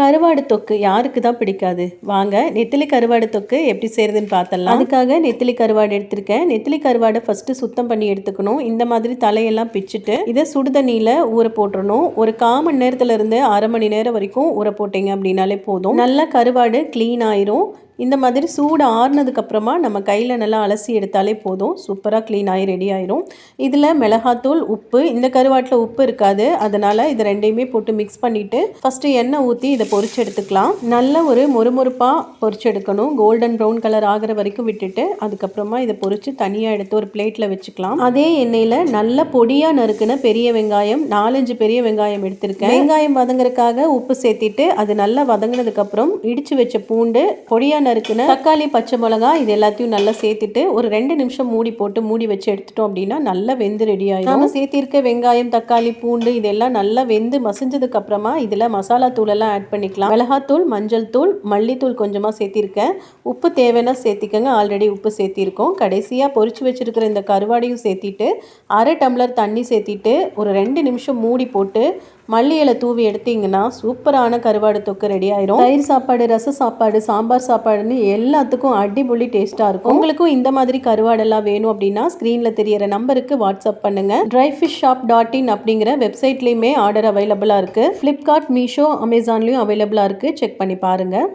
கருவாடு தொக்கு யாருக்கு தான் பிடிக்காது? வாங்க நெத்திலி கருவாடு தொக்கு எப்படி செய்கிறதுன்னு பார்த்தலாம். அதுக்காக நெத்திலி கருவாடு எடுத்திருக்கேன். நெத்திலி கருவாடை ஃபஸ்ட்டு சுத்தம் பண்ணி எடுத்துக்கணும். இந்த மாதிரி தலையெல்லாம் பிச்சுட்டு இதை சுடுதண்ணியில் ஊற போட்டுறணும். ஒரு 1/4 மணி நேரத்துலேருந்து அரை மணி நேரம் வரைக்கும் ஊற போட்டிங்க அப்படின்னாலே போதும். நல்லா கருவாடு க்ளீன் ஆயிரும். இந்த மாதிரி சூடு ஆறுனதுக்கப்புறமா நம்ம கையில் நல்லா அலசி எடுத்தாலே போதும். சூப்பராக க்ளீன் ஆகி ரெடி ஆயிரும். இதில் மிளகாத்தூள், உப்பு, இந்த கருவாட்டில் உப்பு இருக்காது, அதனால் இது ரெண்டையுமே போட்டு மிக்ஸ் பண்ணிவிட்டு ஃபஸ்ட்டு எண்ணெய் ஊற்றி இதை பொரிச்சு எடுத்துக்கலாம். நல்ல ஒரு மொறுமொறுப்பாக பொரிச்சு எடுக்கணும். கோல்டன் ப்ரௌன் கலர் ஆகிற வரைக்கும் விட்டுட்டு அதுக்கப்புறமா இதை பொரித்து தனியாக எடுத்து ஒரு பிளேட்டில் வச்சுக்கலாம். அதே எண்ணெயில் நல்ல பொடியாக நறுக்குன பெரிய வெங்காயம் 4-5 பெரிய வெங்காயம் எடுத்திருக்கேன். வெங்காயம் வதங்குறதுக்காக உப்பு சேர்த்திட்டு அது நல்லா வதங்கினதுக்கப்புறம் இடித்து வச்ச பூண்டு, பொடியாக நறுக்குன தக்காளி, பச்சை மிளகாய், இது எல்லாத்தையும் நல்லா சேர்த்துட்டு ஒரு 2 நிமிஷம் மூடி போட்டு மூடி வச்சு எடுத்துட்டோம் அப்படின்னா நல்லா வெந்து ரெடி ஆகிடும். நம்ம சேர்த்திருக்க வெங்காயம், தக்காளி, பூண்டு இதெல்லாம் நல்லா வெந்து மசிஞ்சதுக்கு அப்புறமா இதில் மசாலா தூளெல்லாம் ஆட் பண்ணிக்கலாம். மிளகாத்தூள், மஞ்சள் தூள், மல்லித்தூள் கொஞ்சமாக சேர்த்திருக்கேன். உப்பு தேவைன்னா சேர்த்திக்கங்க, ஆல்ரெடி உப்பு சேர்த்திருக்கோம். கடைசியாக பொரிச்சு வச்சிருக்கிற இந்த கருவாடையும் சேர்த்திட்டு 1/2 டம்ளர் தண்ணி சேர்த்திட்டு ஒரு 2 நிமிஷம் மூடி போட்டு மல்லி இலை தூவி எடுத்தீங்கன்னா சூப்பரான கருவாடு தொக்கு ரெடி ஆயிரும். தயிர் சாப்பாடு, ரச சாப்பாடு, சாம்பார் சாப்பாடுன்னு எல்லாத்துக்கும் அடிபொலி டேஸ்ட்டாக இருக்கும். உங்களுக்கும் இந்த மாதிரி கருவாடெல்லாம் வேணும் அப்படின்னா ஸ்க்ரீனில் தெரியற நம்பருக்கு வாட்ஸ்அப் பண்ணுங்க. dryfishshop.in அப்படிங்கிற வெப்சைட்லேயுமே ஆர்டர் அவைலபிளாக இருக்குது. ஃப்ளிப்கார்ட், மீஷோ, அமேசான்லேயும் அவைலபிளாக இருக்குது. செக் பண்ணி பாருங்கள்.